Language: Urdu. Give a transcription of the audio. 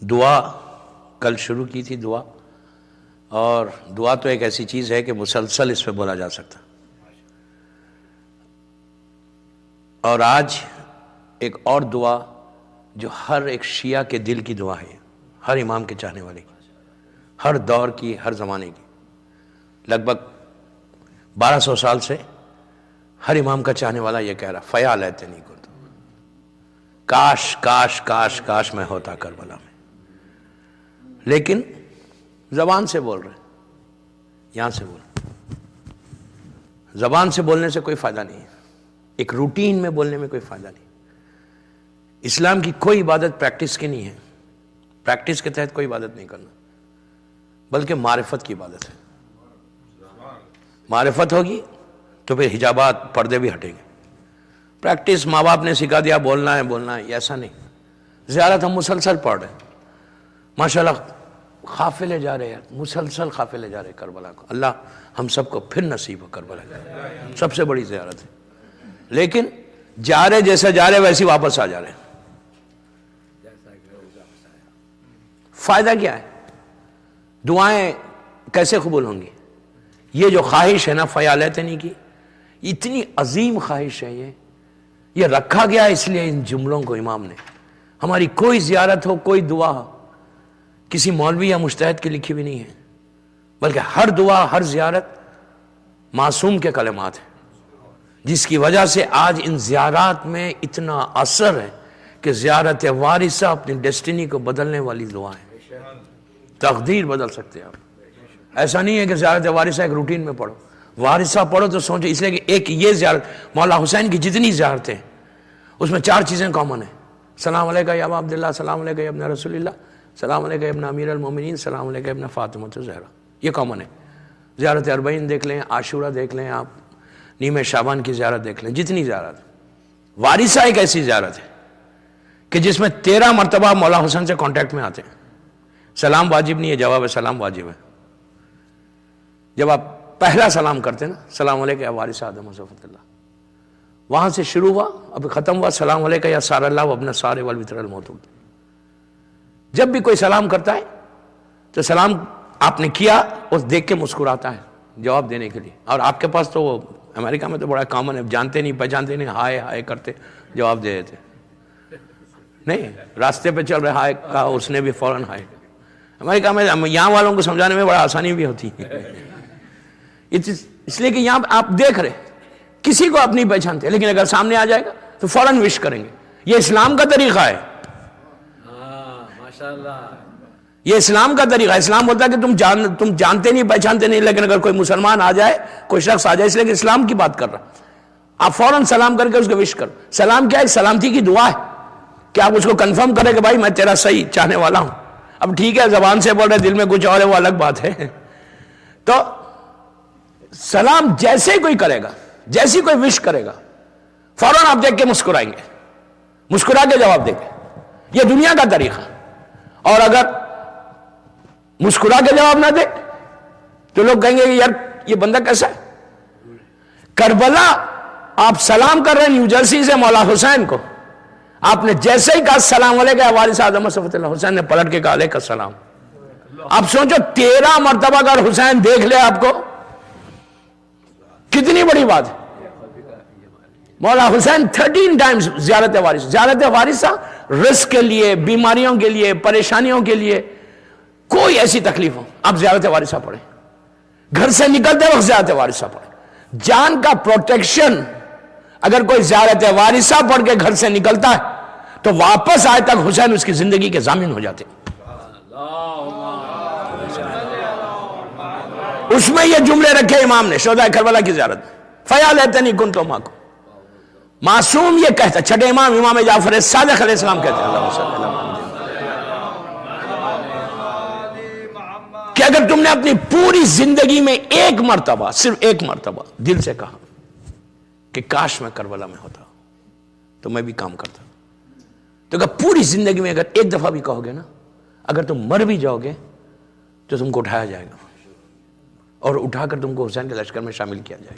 دعا کل شروع کی تھی دعا، اور دعا تو ایک ایسی چیز ہے کہ مسلسل اس پہ بولا جا سکتا. اور آج ایک اور دعا جو ہر ایک شیعہ کے دل کی دعا ہے، ہر امام کے چاہنے والے کی، ہر دور کی، ہر زمانے کی. لگ بھگ 1200 سال سے ہر امام کا چاہنے والا یہ کہہ رہا، فیا لیتنی کنت، کاش کاش کاش کاش میں ہوتا کربلا میں. لیکن زبان سے بول رہے، یہاں سے بول، زبان سے بولنے سے کوئی فائدہ نہیں ہے، ایک روٹین میں بولنے میں کوئی فائدہ نہیں. اسلام کی کوئی عبادت پریکٹس کی نہیں ہے، پریکٹس کے تحت کوئی عبادت نہیں کرنا، بلکہ معرفت کی عبادت ہے. معرفت ہوگی تو پھر حجابات، پردے بھی ہٹیں گے. پریکٹس ماں باپ نے سکھا دیا بولنا ہے، ایسا نہیں. زیارت ہم مسلسل پڑھ رہے ہیں، ماشاءاللہ قافلے جا رہے ہیں، مسلسل قافلے جا رہے ہیں کربلا کو. اللہ ہم سب کو پھر نصیب ہو کربلا کا، سب سے بڑی زیارت ہے. لیکن جا رہے جیسا جا رہے ویسے واپس آ جا رہے ہیں. فائدہ کیا ہے؟ دعائیں کیسے قبول ہوں گی؟ یہ جو خواہش ہے نا فیا لیتنی کی، اتنی عظیم خواہش ہے، یہ رکھا گیا اس لیے ان جملوں کو امام نے. ہماری کوئی زیارت ہو، کوئی دعا ہو، کسی مولوی یا مجتہد کی لکھی بھی نہیں ہے، بلکہ ہر دعا، ہر زیارت معصوم کے کلمات ہیں، جس کی وجہ سے آج ان زیارات میں اتنا اثر ہے کہ زیارت وارثہ اپنی ڈیسٹینی کو بدلنے والی دعا ہے. تقدیر بدل سکتے ہیں آپ. ایسا نہیں ہے کہ زیارت وارثہ ایک روٹین میں پڑھو، وارثہ پڑھو تو سوچو. اس لیے کہ ایک یہ زیارت، مولا حسین کی جتنی زیارتیں ہیں اس میں 4 چیزیں کامن ہیں. سلام علیکہ یا ابا عبداللہ، سلام علیکہ یا ابن رسول اللہ، سلام علیکہ یا ابن امیر المومنین، سلام علیکہ یا ابن فاطمہ الزہرا. یہ کامن ہے. زیارت اربعین دیکھ لیں، عاشورہ دیکھ لیں، آپ نیم شعبان کی زیارت دیکھ لیں، جتنی زیارت. وارثہ ایک ایسی زیارت ہے کہ جس میں 13 مرتبہ مولا حسین سے کانٹیکٹ میں آتے ہیں. سلام واجب نہیں ہے، جواب ہے سلام واجب ہے. جب آپ پہلا سلام کرتے ہیں نا، سلام علیکہ یا وارث آدم صفوت اللہ، وہاں سے شروع ہوا، اب ختم ہوا سلام علیکہ یا سار اللہ وابن سارے والوتر الموتود. جب بھی کوئی سلام کرتا ہے تو سلام آپ نے کیا اور دیکھ کے مسکراتا ہے جواب دینے کے لیے. اور آپ کے پاس تو وہ امریکہ میں تو بڑا کامن ہے، جانتے نہیں پہچانتے نہیں، ہائے ہائے کرتے جواب دے دیتے. نہیں، راستے پہ چل رہے ہائے کہا، اس نے بھی فوراً ہائے. امریکہ میں یہاں والوں کو سمجھانے میں بڑا آسانی بھی ہوتی ہے، اس لیے کہ یہاں آپ دیکھ رہے کسی کو آپ نہیں پہچانتے، لیکن اگر سامنے آ جائے گا تو فوراً وش کریں گے. یہ اسلام کا طریقہ ہے. یہ اسلام کا طریقہ ہے. اسلام ہوتا ہے کہ تم جانتے نہیں پہچانتے نہیں، لیکن اگر کوئی مسلمان آ جائے، کوئی شخص آ جائے، اس لیے کہ اسلام کی بات کر رہا، آپ فوراً سلام کر کے اس کو وش کرو. سلام کیا ہے؟ سلامتی کی دعا ہے کہ آپ اس کو کنفرم کریں کہ بھائی میں تیرا صحیح چاہنے والا ہوں. اب ٹھیک ہے زبان سے بول رہے، دل میں کچھ اور ہے، وہ الگ بات ہے. تو سلام جیسے ہی کوئی کرے گا، جیسی کوئی وش کرے گا، فوراً آپ دیکھ کے مسکرائیں گے، مسکرا کے جواب دیں گے. یہ دنیا کا طریقہ. اور اگر مسکرا کے جواب نہ دے تو لوگ کہیں گے کہ یار یہ بندہ کیسا ہے. کربلا آپ سلام کر رہے ہیں نیو جرسی سے مولا حسین کو، آپ نے جیسے ہی کہا السلام علیکم وارث آدم صفوت اللہ، حسین نے پلٹ کے کہا علیکم السلام. آپ سوچو 13 مرتبہ اگر حسین دیکھ لے آپ کو، کتنی بڑی بات ہے. مولا حسین 13 ٹائمز زیارت وارث. زیارت وارثہ رزق کے لیے، بیماریوں کے لیے، پریشانیوں کے لیے، کوئی ایسی تکلیف ہو آپ زیارت وارثہ پڑھیں. گھر سے نکلتے وقت زیارت وارثہ پڑھیں. جان کا پروٹیکشن اگر کوئی زیارت وارثہ پڑھ کے گھر سے نکلتا ہے تو واپس آئے تک حسین اس کی زندگی کے ضامن ہو جاتے. اس میں یہ جملے رکھے امام نے شہداء کربلا کی زیارت میں، فیا لیتنی کنت معکم. معصوم یہ کہتا، چھٹے امام جعفر صادق علیہ السلام کہتے ہیں اللہ صلی اللہ علیہ وسلم کہ اگر تم نے اپنی پوری زندگی میں ایک مرتبہ، صرف ایک مرتبہ دل سے کہا کہ کاش میں کربلا میں ہوتا تو میں بھی کام کرتا، تو اگر پوری زندگی میں اگر ایک دفعہ بھی کہو گے نا، اگر تم مر بھی جاؤ گے تو تم کو اٹھایا جائے گا اور اٹھا کر تم کو حسین کے لشکر میں شامل کیا جائے گا.